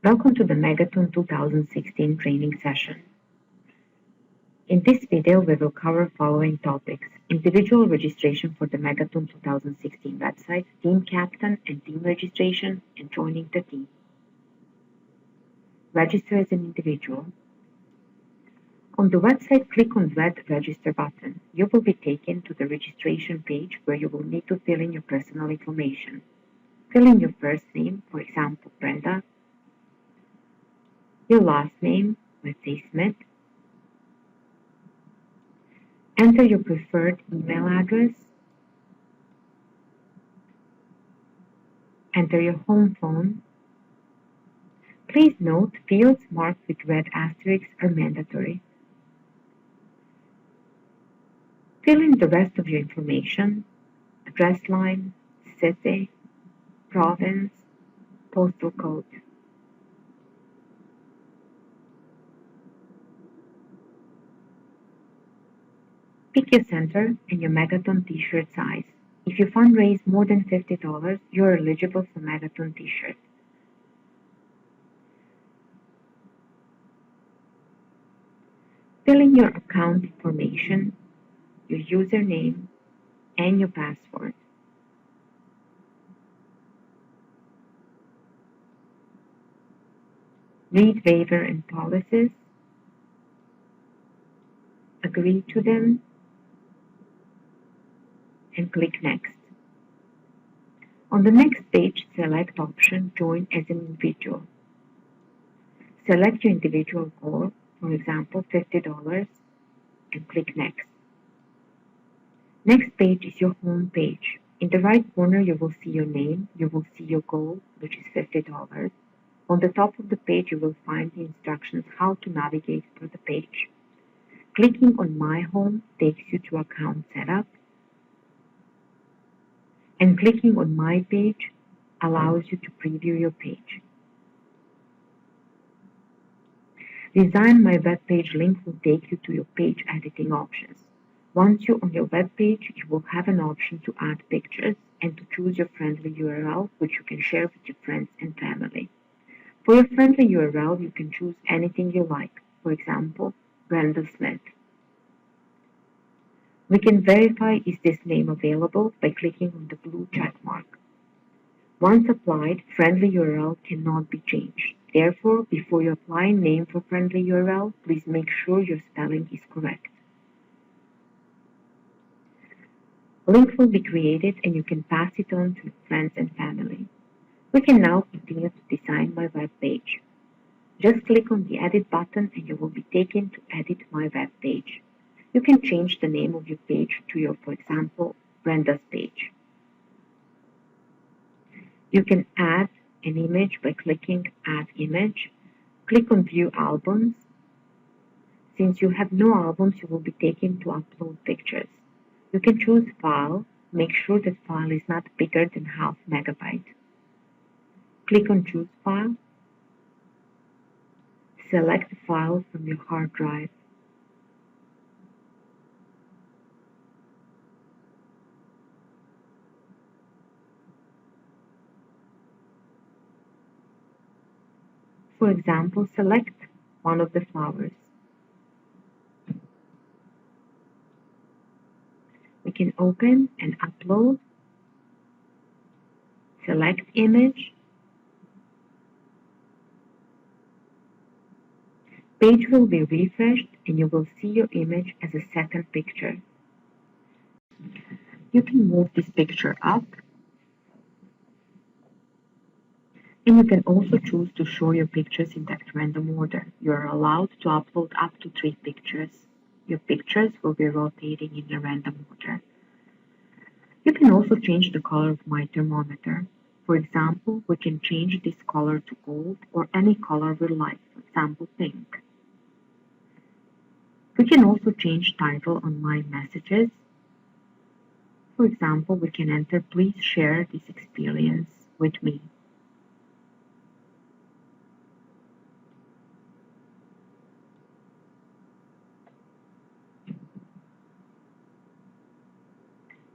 Welcome to the Megathon 2016 training session. In this video, we will cover following topics: individual registration for the Megathon 2016 website, team captain and team registration, and joining the team. Register as an individual. On the website, click on the red Register button. You will be taken to the registration page where you will need to fill in your personal information. Fill in your first name, for example, Brenda, your last name, let's say Smith. Enter your preferred email address. Enter your home phone. Please note, fields marked with red asterisks are mandatory. Fill in the rest of your information: address line, city, province, postal code. Pick your center and your Megathon t-shirt size. If you fundraise more than $50, you're eligible for Megathon t-shirt. Fill in your account information, your username, and your password. Read waiver and policies. Agree to them, and click Next. On the next page, select option Join as an individual. Select your individual goal, for example, $50, and click Next. Next page is your home page. In the right corner, you will see your name, you will see your goal, which is $50. On the top of the page, you will find the instructions how to navigate through the page. Clicking on My Home takes you to account setup, and clicking on My Page allows you to preview your page. Design My Web Page link will take you to your page editing options. Once you're on your web page, you will have an option to add pictures and to choose your friendly URL, which you can share with your friends and family. For your friendly URL, you can choose anything you like, for example, Brenda Smith. We can verify is this name available by clicking on the blue check mark. Once applied, friendly URL cannot be changed. Therefore, before you apply a name for friendly URL, please make sure your spelling is correct. A link will be created and you can pass it on to your friends and family. We can now continue to design my web page. Just click on the Edit button and you will be taken to Edit My Web Page. You can change the name of your page to your, for example, Brenda's page. You can add an image by clicking Add Image. Click on View Albums. Since you have no albums, you will be taken to upload pictures. You can choose File. Make sure that file is not bigger than half megabyte. Click on Choose File. Select the file from your hard drive. For example, select one of the flowers. We can open and upload. Select Image. Page will be refreshed and you will see your image as a second picture. You can move this picture up, and you can also choose to show your pictures in that random order. You are allowed to upload up to 3 pictures. Your pictures will be rotating in a random order. You can also change the color of my thermometer. For example, we can change this color to gold or any color we like, for example, pink. We can also change title on my messages. For example, we can enter, "Please share this experience with me."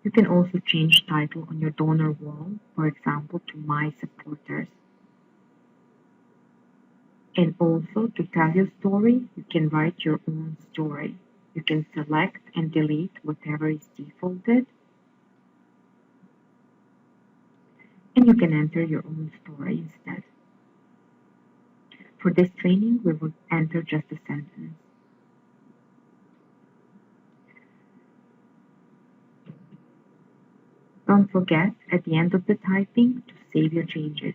You can also change title on your donor wall, for example, to My Supporters. And also, to tell your story, you can write your own story. You can select and delete whatever is defaulted, and you can enter your own story instead. For this training, we will enter just a sentence. Don't forget, at the end of the typing, to save your changes.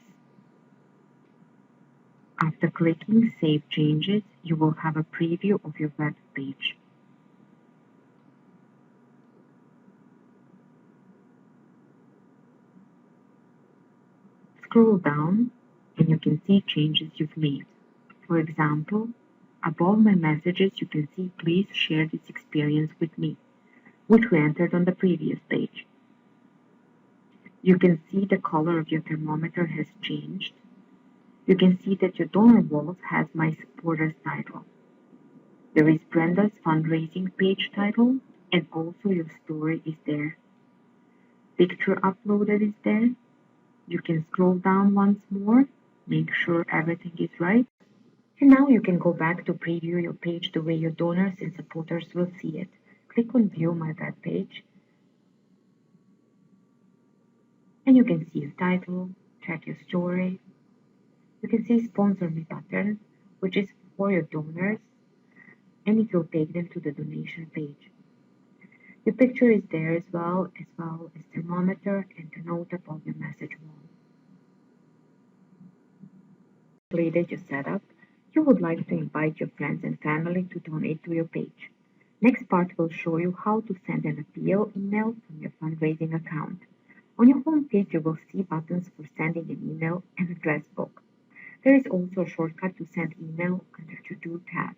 After clicking Save Changes, you will have a preview of your web page. Scroll down and you can see changes you've made. For example, above my messages, you can see please share this experience with me, which we entered on the previous page. You can see the color of your thermometer has changed. You can see that your donor walls has my supporters title. There is Brenda's fundraising page title, and also your story is there. Picture uploaded is there. You can scroll down once more, make sure everything is right. And now you can go back to preview your page the way your donors and supporters will see it. Click on View My Web Page, and you can see your title, check your story. You can see Sponsor Me button, which is for your donors, and it will take them to the donation page. Your picture is there as well as thermometer and the note above your message wall. Completed your setup, you would like to invite your friends and family to donate to your page. Next part will show you how to send an appeal email from your fundraising account. On your home page, you will see buttons for sending an email and address book. There is also a shortcut to send email under To Do tab.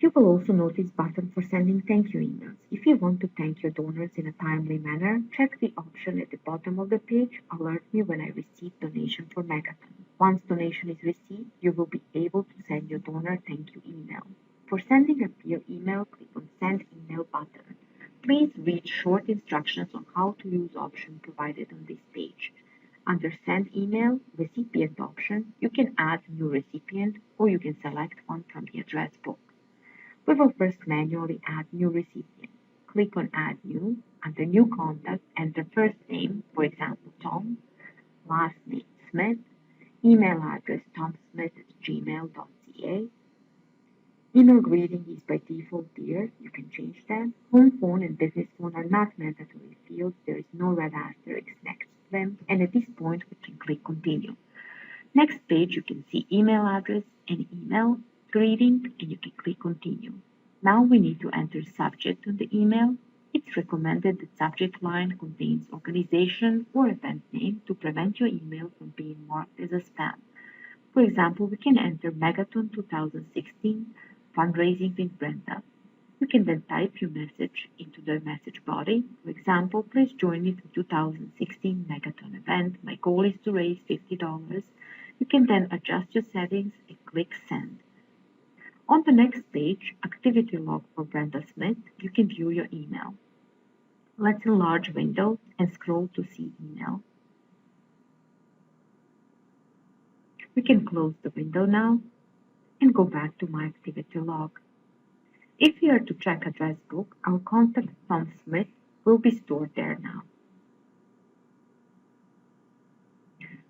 You will also notice button for sending thank you emails. If you want to thank your donors in a timely manner, check the option at the bottom of the page, Alert me when I receive donation for Megathon. Once donation is received, you will be able to send your donor thank you email. For sending a peer email, click on Send Email button. Please read short instructions on how to use option provided on this page. Under Send Email Recipient option, you can add new recipient or you can select one from the address book. We will first manually add new recipient. Click on Add New. Under New Contact, enter first name, for example Tom, last name Smith, email address tomsmith@gmail.ca. Email greeting is by default there, you can change that. Home phone and business phone are not mandatory fields, there is no red asterisk next to them, and at this point we can click Continue. Next page, you can see email address and email greeting, and you can click Continue. Now we need to enter subject on the email. It's recommended that subject line contains organization or event name to prevent your email from being marked as a spam. For example, we can enter Megathon 2016 fundraising with Brenda. You can then type your message into the message body. For example, please join me for 2016 Megathon event. My goal is to raise $50. You can then adjust your settings and click Send. On the next page, Activity Log for Brenda Smith, you can view your email. Let's enlarge window and scroll to see email. We can close the window now and go back to my activity log. If we are to check address book, our contact Tom Smith will be stored there now.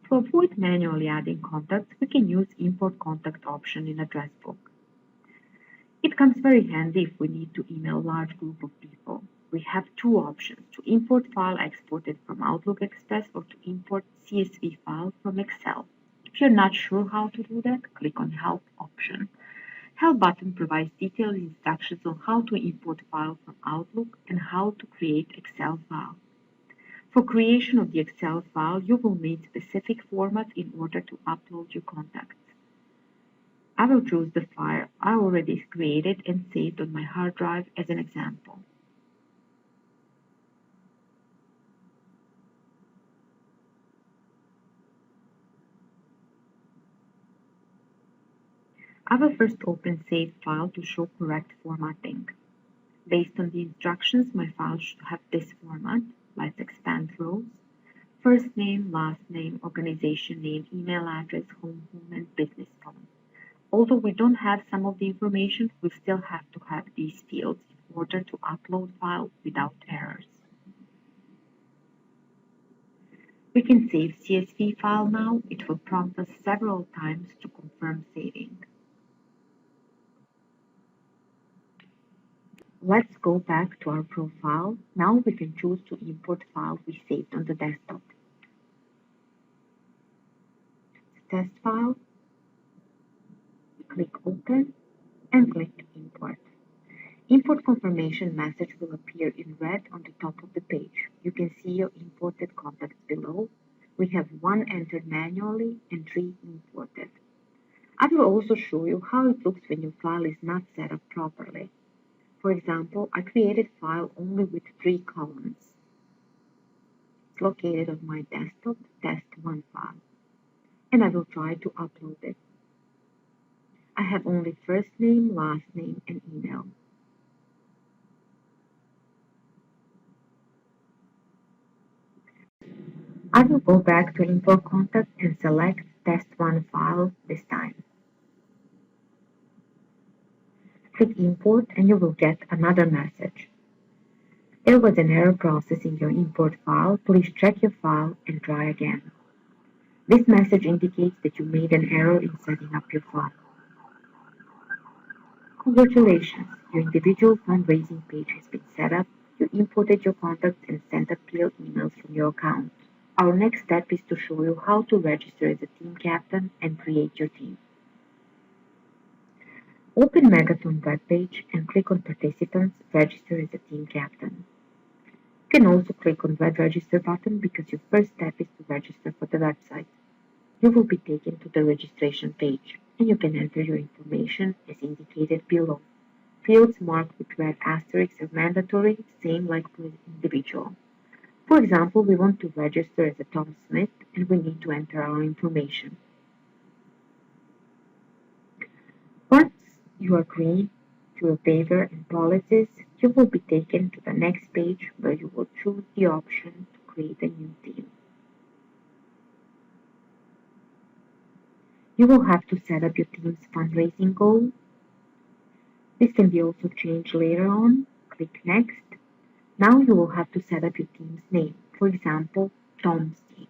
To avoid manually adding contacts, we can use Import Contact option in address book. It comes very handy if we need to email a large group of people. We have two options, to import file exported from Outlook Express or to import CSV file from Excel. If you're not sure how to do that, click on Help option. Help button provides detailed instructions on how to import file from Outlook and how to create Excel file. For creation of the Excel file, you will need specific format in order to upload your contacts. I will choose the file I already created and saved on my hard drive as an example. I will first open Save File to show correct formatting. Based on the instructions, my file should have this format. Let's expand rows. First name, last name, organization name, email address, home, and business phone. Although we don't have some of the information, we still have to have these fields in order to upload files without errors. We can save CSV file now. It will prompt us several times to confirm saving. Let's go back to our profile. Now we can choose to import file we saved on the desktop. Test file, click Open, and click Import. Import confirmation message will appear in red on the top of the page. You can see your imported contacts below. We have 1 entered manually and 3 imported. I will also show you how it looks when your file is not set up properly. For example, I created a file only with 3 columns. It's located on my desktop, test1 file, and I will try to upload it. I have only first name, last name, and email. I will go back to Info Contact and select test1 file this time. Click Import and you will get another message. There was an error processing your import file. Please check your file and try again. This message indicates that you made an error in setting up your file. Congratulations! Your individual fundraising page has been set up. You imported your contacts and sent appeal emails from your account. Our next step is to show you how to register as a team captain and create your team. Open Megathon webpage and click on Participants, Register as a Team Captain. You can also click on Red Register button because your first step is to register for the website. You will be taken to the registration page and you can enter your information as indicated below. Fields marked with red asterisks are mandatory, same like for an individual. For example, we want to register as a Tom Smith and we need to enter our information. Once you agree to your waiver and policies, you will be taken to the next page where you will choose the option to create a new team. You will have to set up your team's fundraising goal. This can be also changed later on. Click Next. Now you will have to set up your team's name. For example, Tom's team.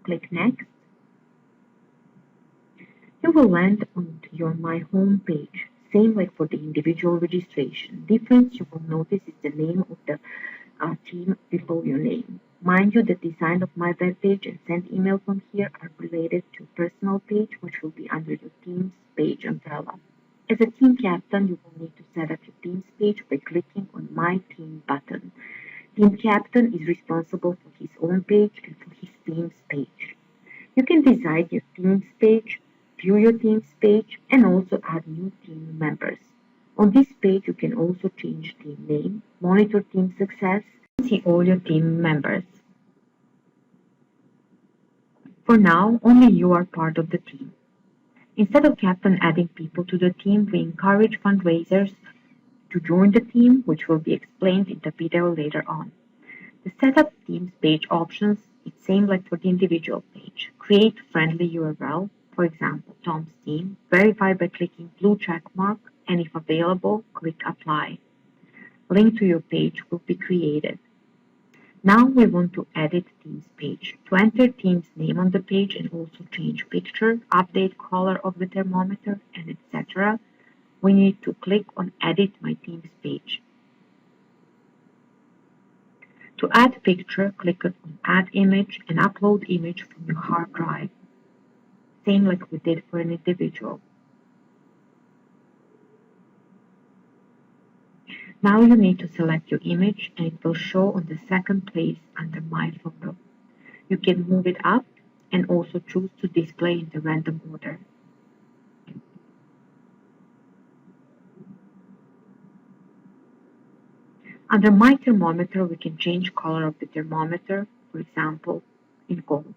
Click Next. You will land on your My Home page, same like for the individual registration. Difference you will notice is the name of the team below your name. Mind you, the design of my web page and send email from here are related to personal page, which will be under your team's page umbrella. As a team captain, you will need to set up your team's page by clicking on My Team button. Team captain is responsible for his own page and for his team's page. You can design your team's page, view your team's page, and also add new team members. On this page, you can also change team name, monitor team success, and see all your team members. For now, only you are part of the team. Instead of captain adding people to the team, we encourage fundraisers to join the team, which will be explained in the video later on. The Setup Teams page options is same like for the individual page. Create friendly URL, for example, Tom's team, verify by clicking blue check mark, and if available, click Apply. Link to your page will be created. Now we want to edit Teams page. To enter Teams name on the page and also change picture, update color of the thermometer, and etc., we need to click on Edit My Teams page. To add picture, click on Add Image and upload image from your hard drive. Same like we did for an individual. Now you need to select your image and it will show on the second place under My Photo. You can move it up and also choose to display in the random order. Under My Thermometer, we can change color of the thermometer, for example, in gold.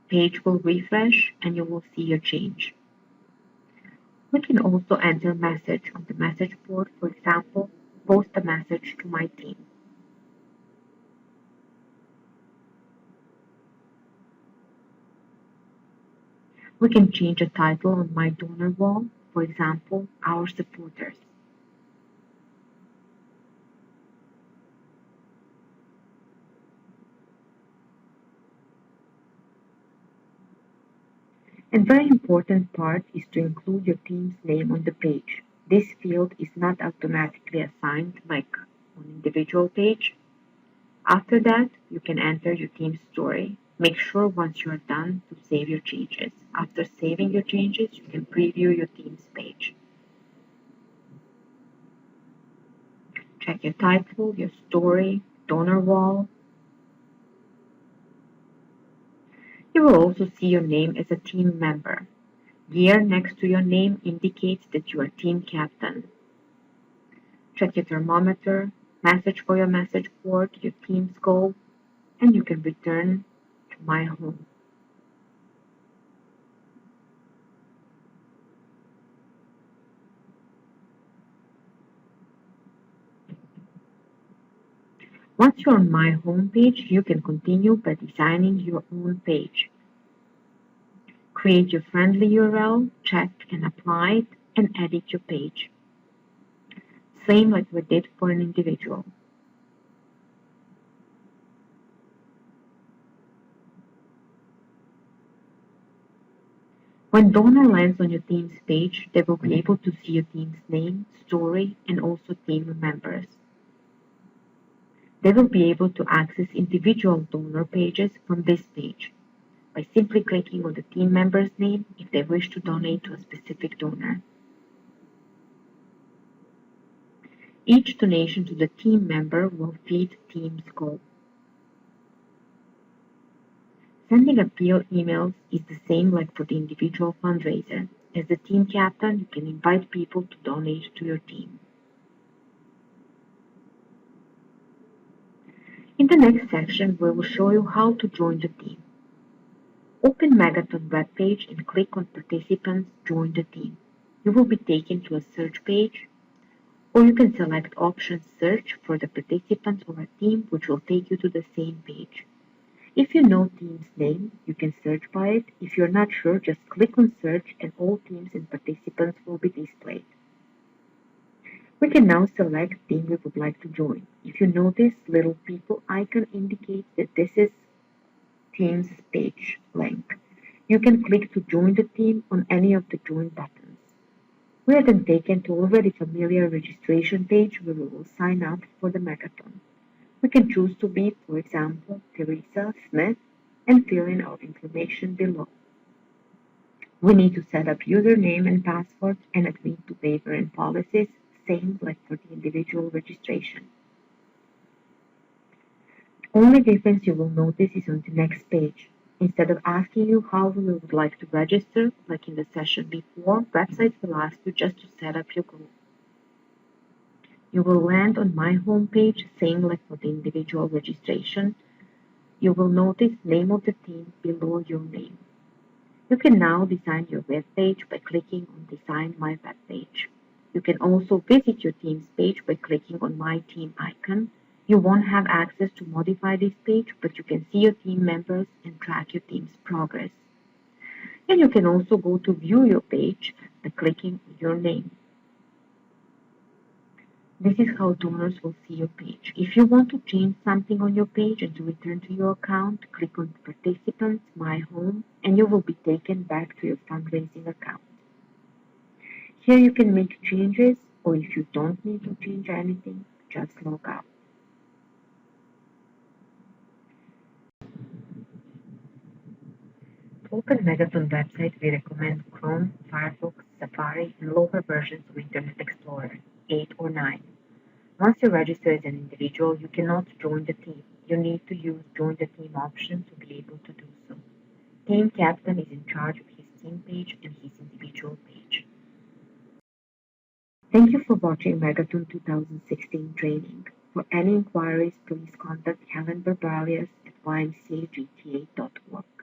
Page will refresh and you will see a change. We can also enter message on the message board, for example, post a message to my team. We can change a title on my donor wall, for example, Our Supporters. And very important part is to include your team's name on the page. This field is not automatically assigned like on individual page. After that, you can enter your team's story. Make sure once you are done to save your changes. After saving your changes, you can preview your team's page. Check your title, your story, donor wall. You will also see your name as a team member. Gear next to your name indicates that you are team captain. Check your thermometer, message for your message board, your team's goal, and you can return to my home. Once you're on my home page, you can continue by designing your own page. Create your friendly URL, check and apply it, and edit your page. Same like we did for an individual. When donor lands on your team's page, they will be able to see your team's name, story, and also team members. They will be able to access individual donor pages from this page by simply clicking on the team member's name if they wish to donate to a specific donor. Each donation to the team member will feed the team's goal. Sending appeal emails is the same like for the individual fundraiser. As the team captain, you can invite people to donate to your team. In the next section, we will show you how to join the team. Open Megathon webpage and click on Participants Join the Team. You will be taken to a search page, or you can select option Search for the participants or a team, which will take you to the same page. If you know team's name, you can search by it. If you're not sure, just click on Search and all teams and participants will be displayed. We can now select team we would like to join. If you notice, little people icon indicates that this is team's page link. You can click to join the team on any of the join buttons. We are then taken to already familiar registration page where we will sign up for the Megathon. We can choose to be, for example, Teresa Smith and fill in our information below. We need to set up username and password and agree to waiver and policies, same like for the individual registration. The only difference you will notice is on the next page. Instead of asking you how you would like to register, like in the session before, website will ask you just to set up your group. You will land on my homepage, same like for the individual registration. You will notice name of the team below your name. You can now design your web page by clicking on Design My Web Page. You can also visit your team's page by clicking on My Team icon. You won't have access to modify this page, but you can see your team members and track your team's progress. And you can also go to view your page by clicking on your name. This is how donors will see your page. If you want to change something on your page and to return to your account, click on Participants, My Home, and you will be taken back to your fundraising account. Here you can make changes, or if you don't need to change anything, just log out. To open Megathon website, we recommend Chrome, Firefox, Safari, and lower versions of Internet Explorer, 8 or 9. Once you register as an individual, you cannot join the team. You need to use Join the Team option to be able to do so. Team captain is in charge of his team page and his individual page. Thank you for watching Megathon 2016 training. For any inquiries, please contact Helen Barbarius at ymcagta.org.